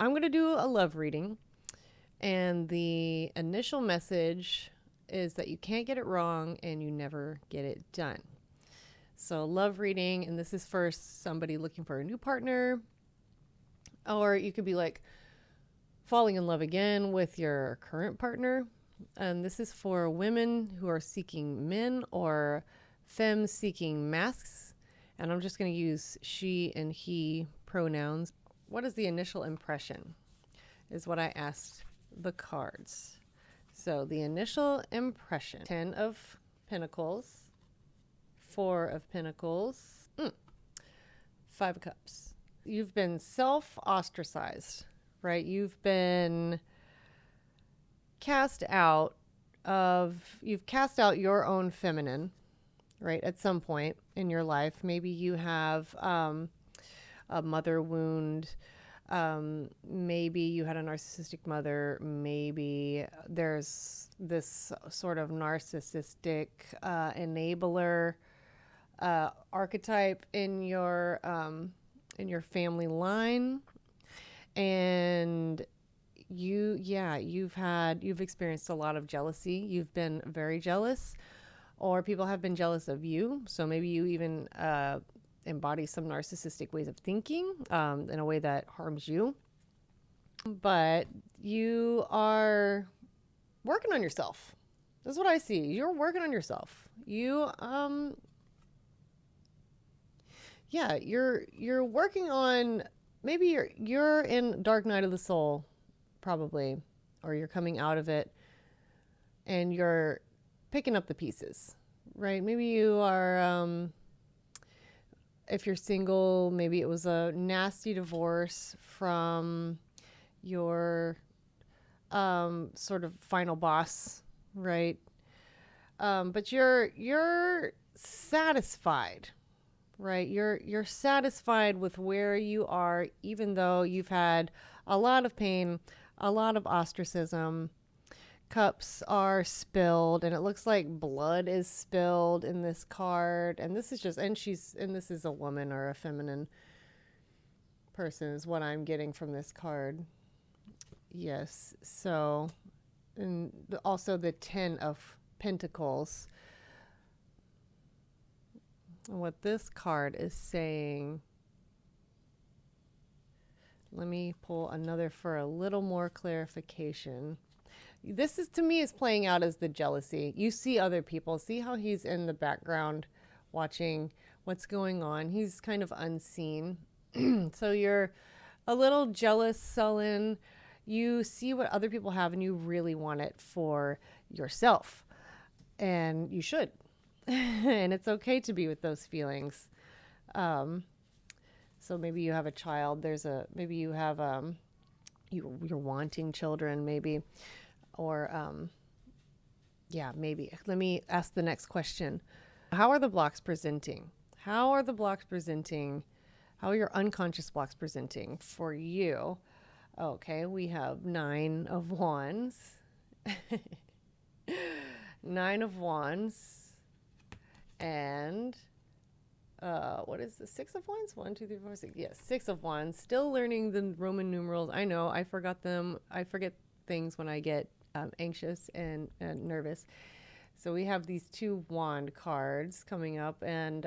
I'm going to do a love reading. And the initial message is that you can't get it wrong and you never get it done. So, love reading, and this is for somebody looking for a new partner, or you could be like falling in love again with your current partner. And this is for women who are seeking men or femmes seeking masks. And I'm just going to use she and he pronouns. What is the initial impression? Is what I asked the cards. So the initial impression: 10 of Pentacles, 4 of Pentacles, 5 of Cups. You've been self-ostracized, right? You've been you've cast out your own feminine, right? At some point in your life. Maybe you have a mother wound. Maybe you had a narcissistic mother. Maybe there's this sort of narcissistic enabler archetype in your family line, and you've experienced a lot of jealousy. You've been very jealous, or people have been jealous of you. So maybe you even embody some narcissistic ways of thinking in a way that harms you. But you are working on yourself. That's what I see. You're working on yourself. You're working on, maybe you're in dark night of the soul, probably, or you're coming out of it and you're picking up the pieces, right? Maybe you are if you're single, maybe it was a nasty divorce from your sort of final boss, right? But you're satisfied, right? You're satisfied with where you are, even though you've had a lot of pain, a lot of ostracism. Cups are spilled, and it looks like blood is spilled in this card. And this is this is a woman or a feminine person is what I'm getting from this card. Yes. So, and also the 10 of Pentacles. What this card is saying, let me pull another for a little more clarification. This is, to me, is playing out as the jealousy. You see other people. See how he's in the background watching what's going on. He's kind of unseen. So you're a little jealous, sullen. You see what other people have and you really want it for yourself. And you should. And it's okay to be with those feelings. So maybe you have a child. Maybe you have, you're wanting children, maybe. Or, maybe. Let me ask the next question. How are the blocks presenting? How are your unconscious blocks presenting for you? Okay, we have 9 of Wands. 9 of Wands. And, what is the 6 of Wands? 1, 2, 3, 4, 6. Yes, 6 of Wands. Still learning the Roman numerals. I know, I forgot them. I forget things when I get anxious and nervous. So we have these 2 wand cards coming up, and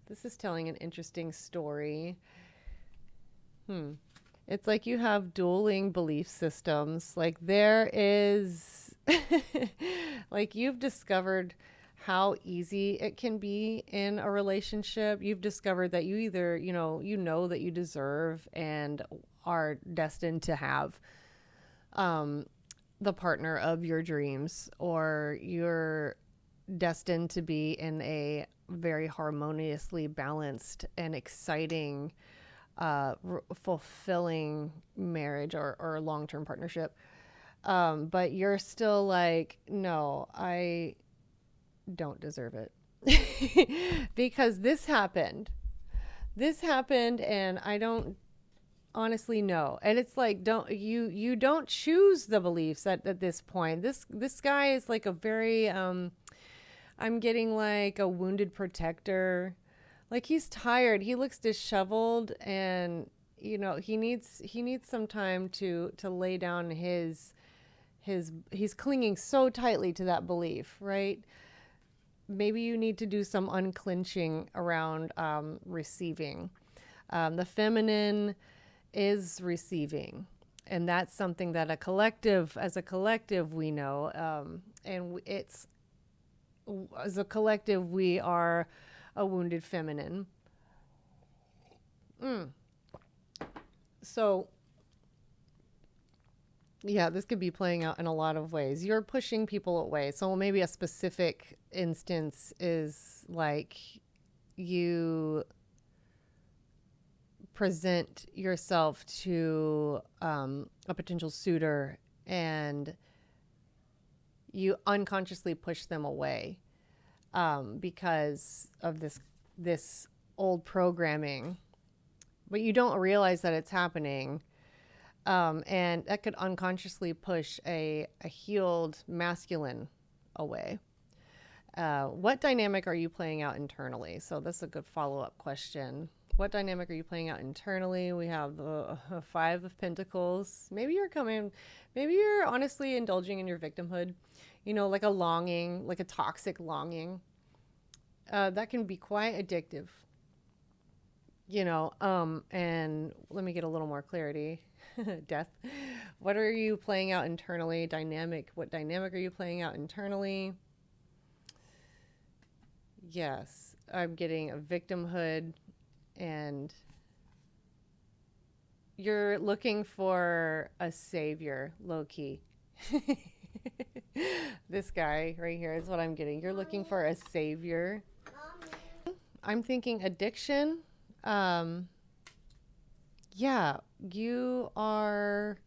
this is telling an interesting story. It's like you have dueling belief systems. Like there is, like you've discovered how easy it can be in a relationship. You've discovered that you either, you know that you deserve and are destined to have the partner of your dreams, or you're destined to be in a very harmoniously balanced and exciting, fulfilling marriage or long-term partnership. But you're still like, no, I don't deserve it because this happened and I don't honestly know. And it's like, you don't choose the beliefs at this point. This guy is like a very I'm getting like a wounded protector. Like he's tired. He looks disheveled and he needs some time to lay down his he's clinging so tightly to that belief, right? Maybe you need to do some unclenching around receiving. The feminine is receiving, and that's something that as a collective, we know, it's as a collective, we are a wounded feminine. So, yeah, this could be playing out in a lot of ways. You're pushing people away. So maybe a specific instance is like you present yourself to a potential suitor and you unconsciously push them away because of this old programming, but you don't realize that it's happening. And that could unconsciously push a healed masculine away. What dynamic are you playing out internally? So that's a good follow-up question. What dynamic are you playing out internally? We have the Five of Pentacles. Maybe you're honestly indulging in your victimhood, like a longing, like a toxic longing. That can be quite addictive, and let me get a little more clarity. Death. What are you playing out internally? What dynamic are you playing out internally? Yes, I'm getting a victimhood, and you're looking for a savior, low key. This guy right here is what I'm getting. You're looking for a savior. I'm thinking addiction. Yeah, you are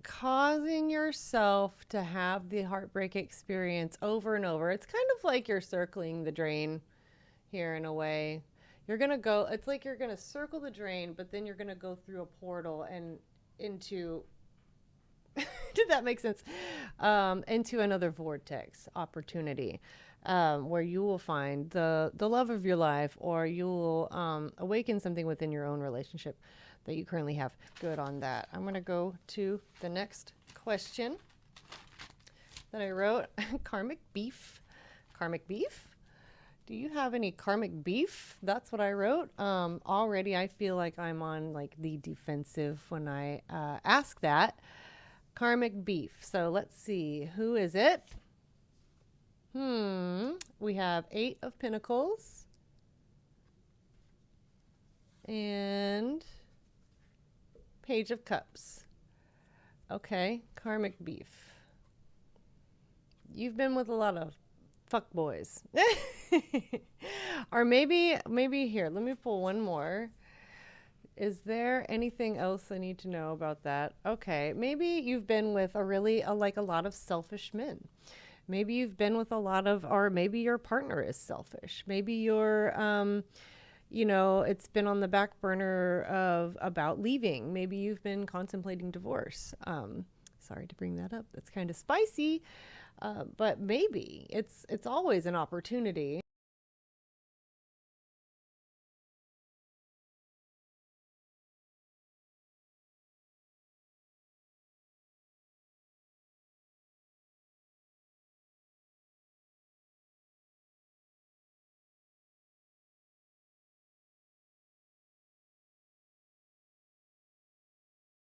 causing yourself to have the heartbreak experience over and over. It's kind of like you're circling the drain here in a way. It's like you're going to circle the drain, but then you're going to go through a portal and into, did that make sense? Into another vortex opportunity. Where you will find the love of your life, or you will awaken something within your own relationship that you currently have. Good on that. I'm going to go to the next question that I wrote. Karmic beef. Karmic beef? Do you have any karmic beef? That's what I wrote. Already I feel like I'm on like the defensive when I ask that. Karmic beef. So let's see. Who is it? We have 8 of Pentacles and Page of Cups. Okay, karmic beef. You've been with a lot of fuck boys. Or maybe here, let me pull one more. Is there anything else I need to know about that? Okay, maybe you've been with a lot of selfish men. Maybe you've been with or maybe your partner is selfish. Maybe you're, it's been on the back burner about leaving. Maybe you've been contemplating divorce. Sorry to bring that up. That's kind of spicy, but maybe it's always an opportunity.